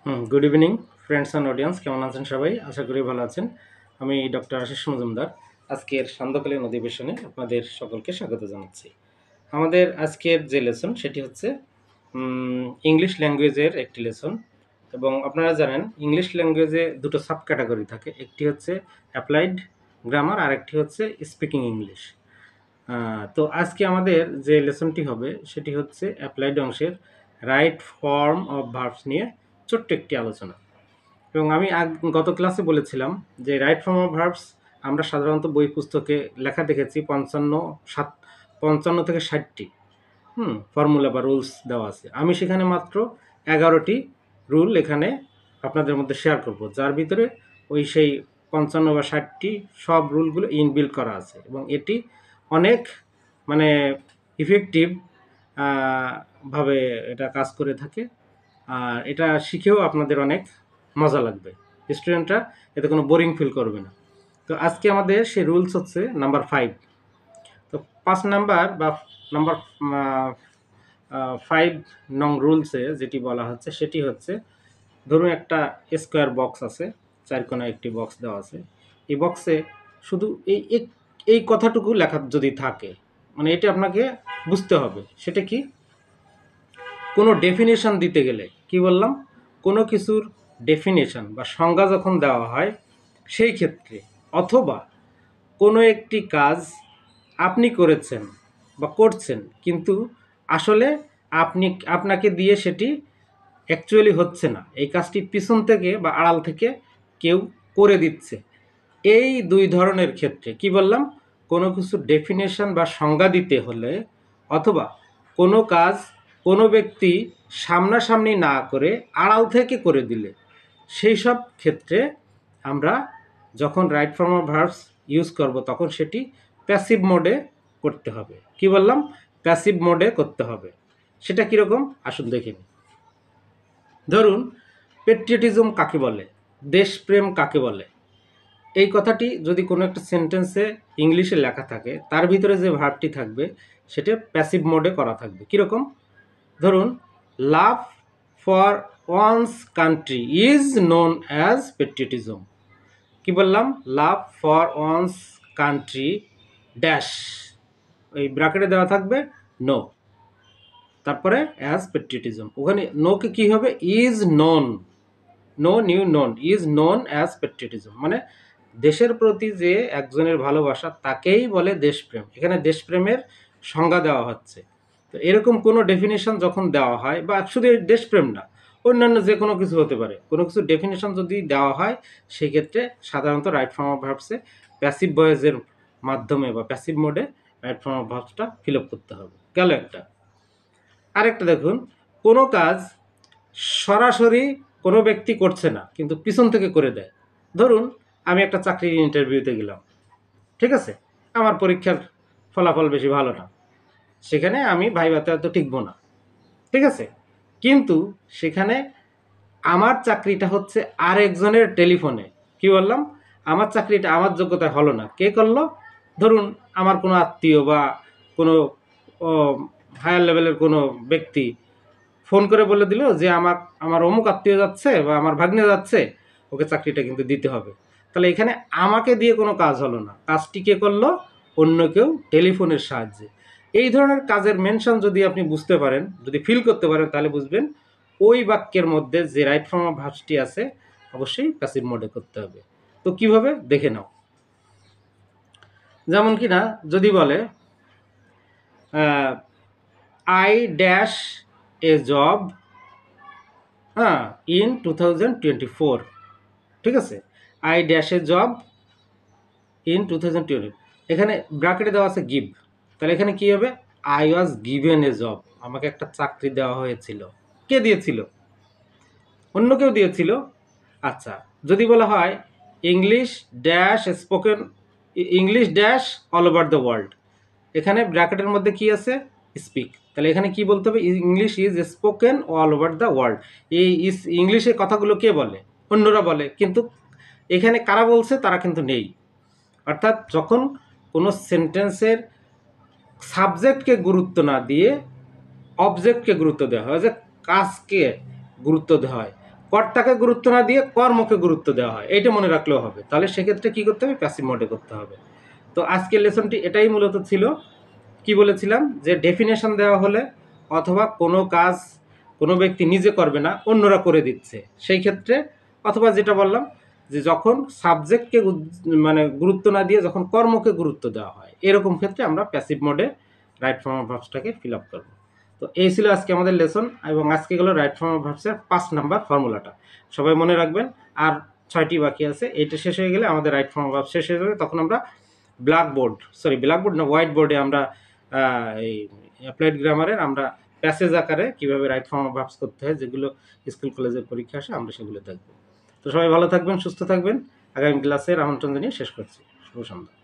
Good evening friends and audience, কেমন আছেন সবাই? আশা করি ভালো আছেন। আমি ডক্টর আশিস মজুমদার আজকের সান্ধ্যকালীন অধিবেশনে আপনাদের সকলকে স্বাগত জানাচ্ছি। আমাদের আজকের যে লেসন সেটি হচ্ছে ইংলিশ ল্যাঙ্গুয়েজের একটি লেসন। এবং আপনারা জানেন ইংলিশ ল্যাঙ্গুয়েজে দুটো সাব ক্যাটাগরি থাকে, একটি হচ্ছে অ্যাপ্লাইড গ্রামার আর একটি হচ্ছে স্পিকিং ইংলিশ। তো আজকে আমাদের যে লেসনটি হবে সেটি হচ্ছে অ্যাপ্লাইড অংশের রাইট ফর্ম অফ ভার্বস নিয়ে ছোট্ট একটি আলোচনা। এবং আমি গত ক্লাসে বলেছিলাম যে রাইট ফর্ম অফ ভার্বস আমরা সাধারণত বই পুস্তকে লেখা দেখেছি 55 থেকে 60টি ফর্মুলা বা রুলস দেওয়া আছে। আমি সেখানে মাত্র 11টি রুল এখানে আপনাদের মধ্যে শেয়ার করব, যার ভিতরে সেই 55 বা 60টি সব রুলগুলো ইনবিল্ট করা আছে এবং এটি অনেক মানে ইফেক্টিভ ভাবে এটা কাজ করে থাকে। আর এটা শিখেও আপনাদের অনেক মজা লাগবে, স্টুডেন্টরা এতে কোনো বোরিং ফিল করবে না। তো আজকে আমাদের সেই রুলস হচ্ছে নাম্বার 5। তো 5 নাম্বার বা নাম্বার 5 নং রুলসে যেটি বলা হচ্ছে সেটি হচ্ছে, ধরুন একটা স্কোয়ার বক্স আছে, 4 কোণায় একটি বক্স দেওয়া আছে। এই বক্সে শুধু এই কথাটুকু লেখা যদি থাকে, মানে এটা আপনাকে বুঝতে হবে সেটা কি। কোনো ডেফিনেশন দিতে গেলে কি বললাম, কোনো কিছুর ডেফিনেশন বা সংজ্ঞা যখন দেওয়া হয় সেই ক্ষেত্রে, অথবা কোনো একটি কাজ আপনি করেছেন বা করছেন কিন্তু আসলে আপনাকে দিয়ে সেটি অ্যাকচুয়ালি হচ্ছে না, এই কাজটি পিছন থেকে বা আড়াল থেকে কেউ করে দিচ্ছে, এই দুই ধরনের ক্ষেত্রে কি বললাম, কোনো কিছু ডেফিনেশন বা সংজ্ঞা দিতে হলে, অথবা কোনো কাজ কোনো ব্যক্তি সামনাসামনি না করে আড়াল থেকে করে দিলে, সেই সব ক্ষেত্রে আমরা যখন right form of verbs use করব তখন সেটি প্যাসিভ মোডে করতে হবে। কি বললাম? প্যাসিভ মোডে করতে হবে। সেটা কীরকম আসুন দেখে নিই। ধরুন পেট্রিয়টিজম কাকে বলে, দেশপ্রেম কাকে বলে, এই কথাটি যদি কোনো একটা সেন্টেন্সে ইংলিশে লেখা থাকে তার ভিতরে যে ভার্বটি থাকবে সেটা প্যাসিভ মোডে করা থাকবে। কীরকম? ধরুন love for one's country is known as patriotism. কি বললাম? Love for one's country dash, এই ব্র্যাকেটে দেওয়া থাকবে নো, তারপরে অ্যাজ পেট্রিয়টিজম। ওখানে নোকে কি হবে? Is known, no new known, is known as patriotism, মানে দেশের প্রতি যে একজনের ভালোবাসা তাকেই বলে দেশপ্রেম। এখানে দেশপ্রেমের সংজ্ঞা দেওয়া হচ্ছে। তো এরকম কোনো ডেফিনেশন যখন দেওয়া হয়, বা শুধু দেশপ্রেম না, অন্যান্য যে কোনো কিছু হতে পারে, কোনো কিছু ডেফিনেশন যদি দেওয়া হয় সেই ক্ষেত্রে সাধারণত রাইট ফর্ম অফ ভার্বসে প্যাসিভ ভয়েসের মাধ্যমে বা প্যাসিভ মোডে রাইট ফর্ম অফ ভার্বসটা ফিল আপ করতে হবে। গেল একটা। আরেকটা দেখুন, কোনো কাজ সরাসরি কোনো ব্যক্তি করছে না কিন্তু পিছন থেকে করে দেয়। ধরুন আমি একটা চাকরির ইন্টারভিউতে গেলাম, ঠিক আছে, আমার পরীক্ষার ফলাফল বেশি ভালো না, সেখানে আমি ভাইভাতে হয়তো টিকবো না, ঠিক আছে, কিন্তু সেখানে আমার চাকরিটা হচ্ছে আর একজনের টেলিফোনে। কি বললাম? আমার চাকরিটা আমার যোগ্যতায় হলো না, কে করলো? ধরুন আমার কোনো আত্মীয় বা কোনো হায়ার লেভেলের কোনো ব্যক্তি ফোন করে বলে দিল যে আমার অমুক আত্মীয় যাচ্ছে বা আমার ভাগ্নে যাচ্ছে, ওকে চাকরিটা কিন্তু দিতে হবে। তাহলে এখানে আমাকে দিয়ে কোনো কাজ হলো না, কাজটি কে করলো? অন্য কেউ টেলিফোনের সাহায্যে। এই ধরনের কাজের মেনশন যদি আপনি বুঝতে পারেন, যদি ফিল করতে পারেন, তাহলে বুঝবেন ওই বাক্যের মধ্যে যে রাইট ফর্ম অফ ভার্বসটি আছে অবশ্যই প্যাসিভ মোডে করতে হবে। তো কিভাবে দেখে নাও। যেমন কি না, যদি বলে I dash a job in 2024, ঠিক আছে, I dash a job in 2020, এখানে ব্র্যাকেটে দেওয়া আছে গিভ, তাহলে এখানে কি হবে? I was given a job, আমাকে একটা চাকরি দেওয়া হয়েছিল। কে দিয়েছিল? অন্য কেউ দিয়েছিল। আচ্ছা, যদি বলা হয় English dash spoken, English dash all over the world, এখানে ব্র্যাকেটের মধ্যে কি আছে? স্পিক, তাহলে এখানে কি বলতে হবে? English is spoken all over the world. এই ইংলিশের কথাগুলো কে বলে? অন্যরা বলে, কিন্তু এখানে কারা বলছে? তারা কিন্তু নেই। অর্থাৎ যখন কোনো সেন্টেন্সের সাবজেক্টকে গুরুত্ব না দিয়ে অবজেক্টকে গুরুত্ব দেওয়া হয়, যে কাজকে গুরুত্ব দেওয়া হয়, কর্তাকে গুরুত্ব না দিয়ে কর্মকে গুরুত্ব দেওয়া হয়, এইটা মনে রাখলেও হবে। তাহলে সেক্ষেত্রে কি করতে হবে, প্যাসিভ মোডে করতে হবে। তো আজকের লেসনটি এটাই মূলত ছিল। কি বলেছিলাম যে ডেফিনেশন দেওয়া হলে অথবা কোনো কাজ কোনো ব্যক্তি নিজে করবে না, অন্যরা করে দিচ্ছে, সেই ক্ষেত্রে, অথবা যেটা বললাম যে যখন সাবজেক্টকে মানে গুরুত্ব না দিয়ে যখন কর্মকে গুরুত্ব দেওয়া হয়, এরকম ক্ষেত্রে আমরা প্যাসিভ মোডে রাইট ফর্ম অফ ভার্বসটাকে ফিল আপ করবো। তো এই ছিল আজকে আমাদের লেসন, এবং আজকে গেল রাইট ফর্ম অফ ভার্বসের 5 নাম্বার ফর্মুলাটা। সবাই মনে রাখবেন। আর 6টি বাকি আছে, এইটা শেষ হয়ে গেলে আমাদের রাইট ফর্ম অফ ভার্বস শেষ হয়ে যাবে। তখন আমরা ব্ল্যাকবোর্ড না হোয়াইট বোর্ডে আমরা এই অ্যাপ্লাইড গ্রামারের আমরা প্যাসেজ আকারে কিভাবে রাইট ফর্ম অফ ভার্বস করতে হয়, যেগুলো স্কুল কলেজের পরীক্ষা আসে, আমরা সেগুলো দেখব। তো সবাই ভালো থাকবেন, সুস্থ থাকবেন। আগামী ক্লাসের আমন্ত্রণ জানিয়ে শেষ করছি। শুভ সন্ধ্যা।